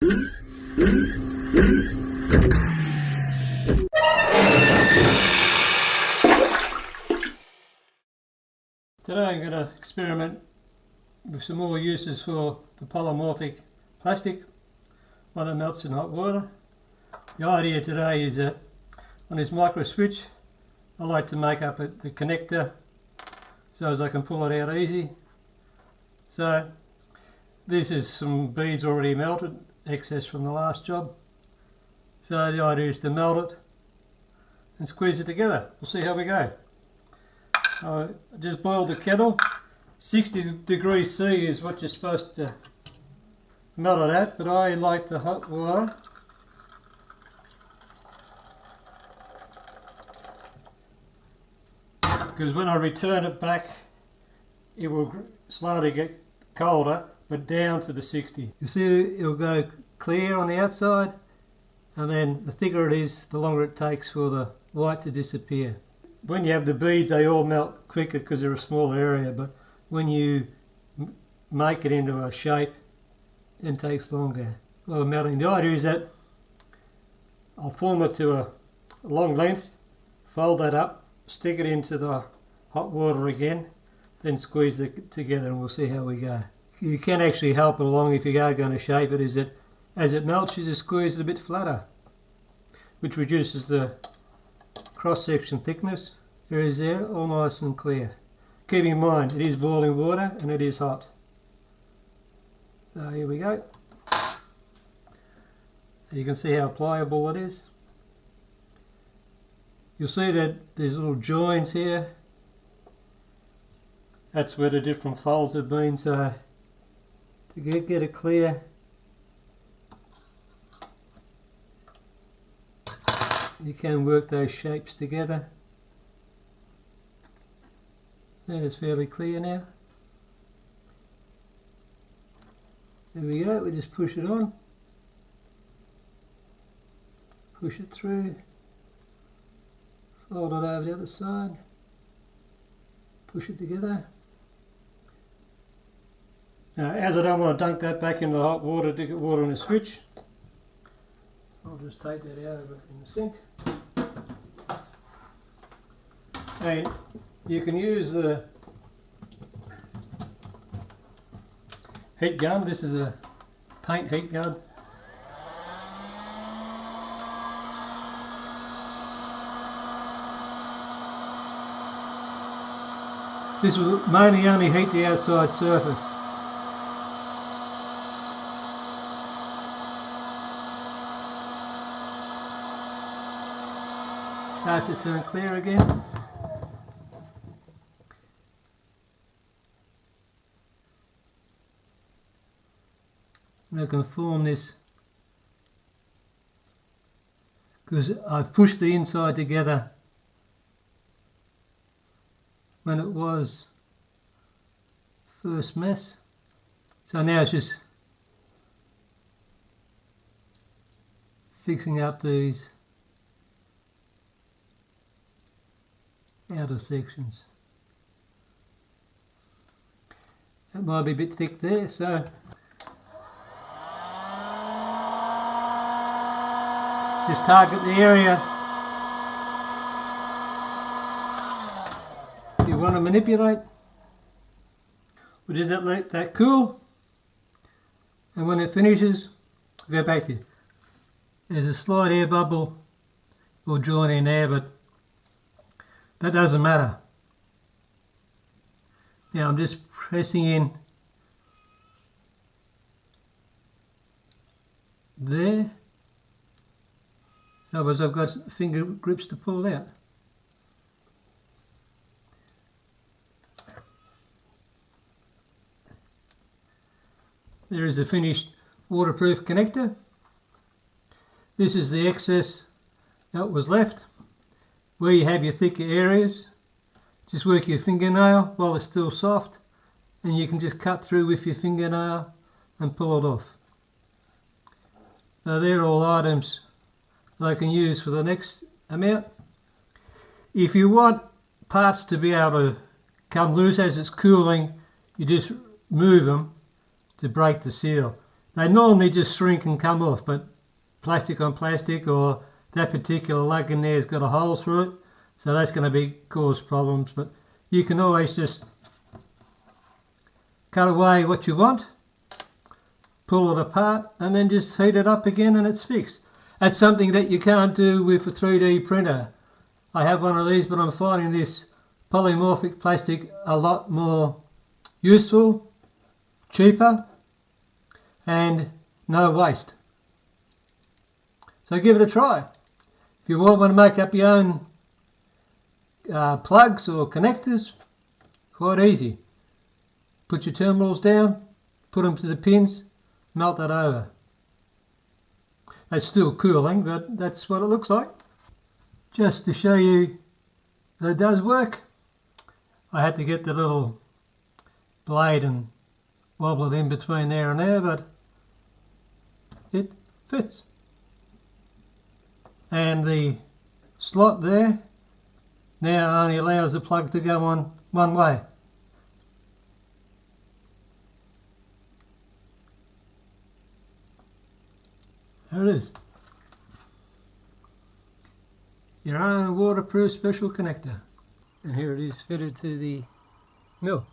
Today I'm going to experiment with some more uses for the polymorphic plastic, one that melts in hot water. The idea today is that on this Microswitch I like to make up the connector so as I can pull it out easy. So this is some beads already melted, excess from the last job. So the idea is to melt it and squeeze it together. We'll see how we go. I just boiled the kettle. 60 degrees C is what you're supposed to melt it at, but I like the hot water. Because when I return it back, it will slowly get colder, but down to the 60. You see it'll go clear on the outside, and then the thicker it is, the longer it takes for the white to disappear. When you have the beads, they all melt quicker because they're a small area, but when you make it into a shape, it takes longer. Well, melting. The idea is that I'll form it to a long length, fold that up, stick it into the hot water again, then squeeze it together, and we'll see how we go. You can actually help it along if you are going to shape it, is that as it melts you just squeeze it a bit flatter, which reduces the cross-section thickness. There is there, all nice and clear. Keep in mind it is boiling water and it is hot. So here we go. You can see how pliable it is. You'll see that there's little joins here. That's where the different folds have been, so to get it clear, you can work those shapes together. It's fairly clear now. There we go, we just push it on, push it through, fold it over the other side, push it together. Now, as I don't want to dunk that back into the hot water to get water in the switch, I'll just take that out of it in the sink. And you can use the heat gun. This is a paint heat gun. This will mainly only heat the outside surface. Starts to turn clear again. And I can form this because I've pushed the inside together when it was first mess. So now it's just fixing up these outer sections. That might be a bit thick there, so just target the area you want to manipulate. We'll just let that cool, and when it finishes, go back to it. There's a slight air bubble will join in there, but that doesn't matter. Now I'm just pressing in there, otherwise I've got finger grips to pull out. There is a finished waterproof connector. This is the excess that was left. Where you have your thicker areas, just work your fingernail while it's still soft, and you can just cut through with your fingernail and pull it off. Now they're all items that I can use for the next amount. If you want parts to be able to come loose as it's cooling, you just move them to break the seal. They normally just shrink and come off, but plastic on plastic, or that particular lug in there has got a hole through it, so that's going to cause problems. But you can always just cut away what you want, pull it apart, and then just heat it up again and it's fixed. That's something that you can't do with a 3D printer. I have one of these, but I'm finding this polymorphic plastic a lot more useful, cheaper, and no waste. So give it a try. If you want to make up your own plugs or connectors, quite easy. Put your terminals down, put them to the pins, melt that over. That's still cooling, but that's what it looks like. Just to show you that it does work, I had to get the little blade and wobble it in between there and there, but it fits. And the slot there now only allows the plug to go on one way. There it is. Your own waterproof special connector. And here it is fitted to the mill.